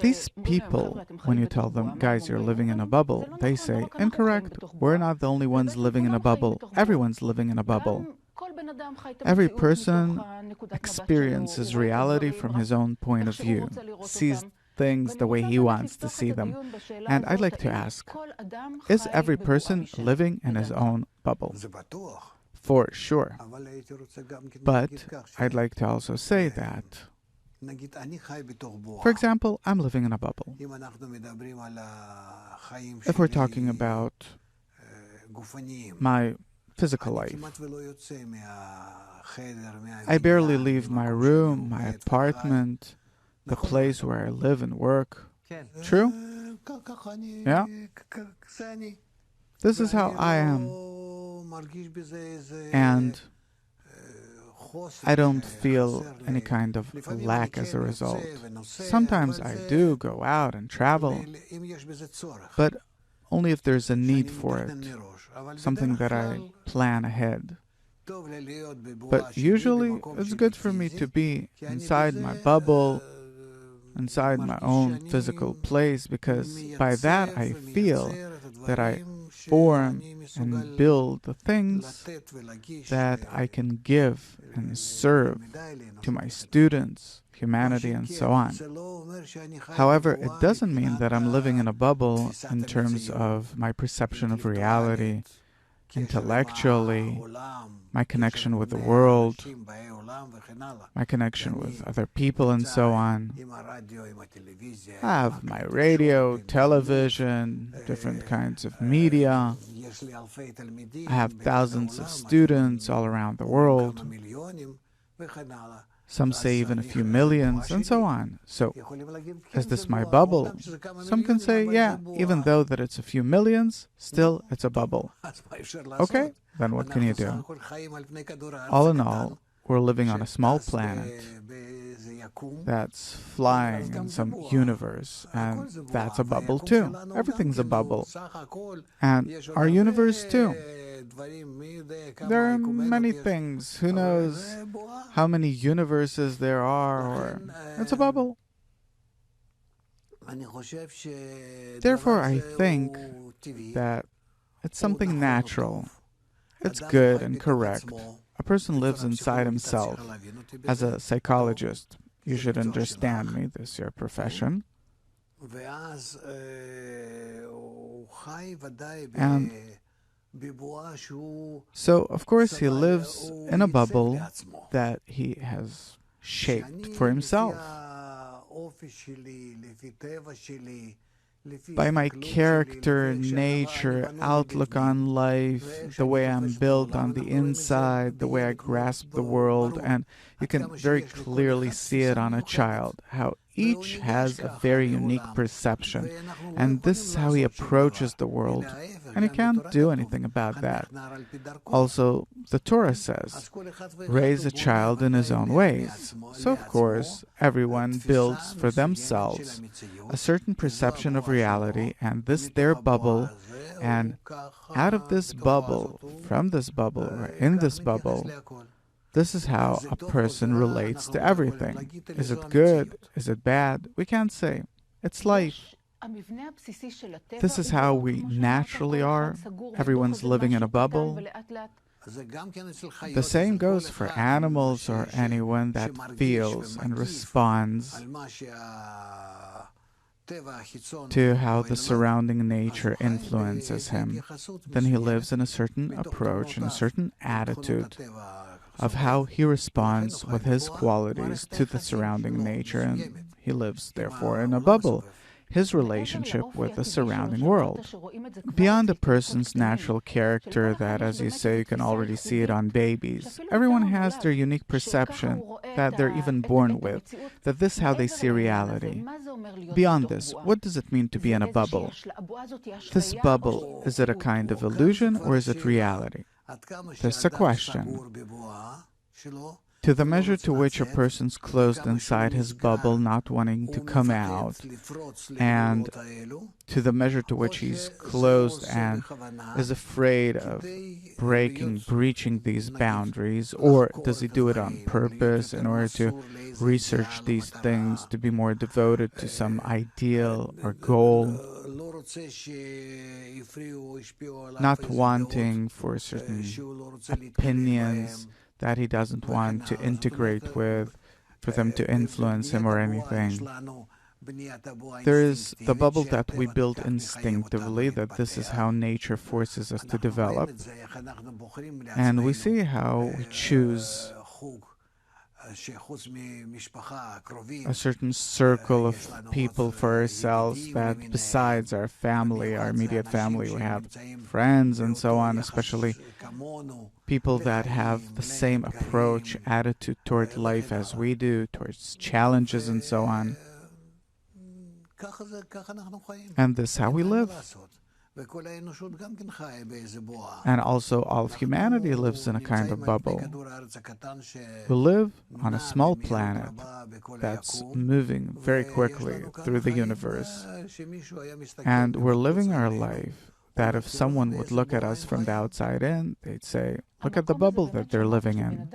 These people, when you tell them, guys, you're living in a bubble, they say, incorrect. We're not the only ones living in a bubble. Everyone's living in a bubble. Every person experiences reality from his own point of view, sees things the way he wants to see them. And I'd like to ask, is every person living in his own bubble? For sure. But I'd like to also say that, for example, I'm living in a bubble. If we're talking about my physical life, I barely leave my room, my apartment, the place where I live and work. True? Yeah? This is how I am. And I don't feel any kind of lack as a result. Sometimes I do go out and travel, but only if there's a need for it, something that I plan ahead. But usually, it's good for me to be inside my bubble, inside my own physical place, because by that I feel that I form and build the things that I can give and serve to my students, humanity, and so on. However, it doesn't mean that I'm living in a bubble in terms of my perception of reality, intellectually, my connection with the world, my connection with other people, and so on. I have my radio, television, different kinds of media. I have thousands of students all around the world. Some say even a few millions, and so on. So, is this my bubble? Some can say, yeah, even though that it's a few millions, still it's a bubble. Okay, then what can you do? All in all, we're living on a small planet that's flying in some universe, and that's a bubble too. Everything's a bubble. And our universe too. There are many things. Who knows how many universes there are, or it's a bubble. Therefore, I think that it's something natural. It's good and correct. A person lives inside himself. As a psychologist, you should understand me. This is your profession. And so, of course, he lives in a bubble that he has shaped for himself. By my character, nature, outlook on life, the way I'm built on the inside, the way I grasp the world, and you can very clearly see it on a child, how each has a very unique perception, and this is how he approaches the world, and you can't do anything about that. Also, the Torah says, raise a child in his own ways. So, of course, everyone builds for themselves a certain perception of reality, and this their bubble, and out of this bubble, from this bubble, or in this bubble, this is how a person relates to everything. Is it good? Is it bad? We can't say. It's life. This is how we naturally are. Everyone's living in a bubble. The same goes for animals or anyone that feels and responds to how the surrounding nature influences him. Then he lives in a certain approach and a certain attitude of how he responds with his qualities to the surrounding nature, and he lives, therefore, in a bubble, his relationship with the surrounding world. Beyond a person's natural character that, as you say, you can already see it on babies, everyone has their unique perception that they're even born with, that this is how they see reality. Beyond this, what does it mean to be in a bubble? This bubble, is it a kind of illusion or is it reality? This is a question. To the measure to which a person's closed inside his bubble, not wanting to come out, and to the measure to which he's closed and is afraid of breaching these boundaries, or does he do it on purpose in order to research these things, to be more devoted to some ideal or goal, not wanting for certain opinions that he doesn't want to integrate with, for them to influence him or anything. There is the bubble that we build instinctively, that this is how nature forces us to develop. And we see how we choose a certain circle of people for ourselves, that besides our family, our immediate family, we have friends and so on, especially people that have the same approach, attitude toward life as we do, towards challenges and so on. And this is how we live. And also all of humanity lives in a kind of bubble. We live on a small planet that's moving very quickly through the universe. And we're living our life that if someone would look at us from the outside in, they'd say, look at the bubble that they're living in.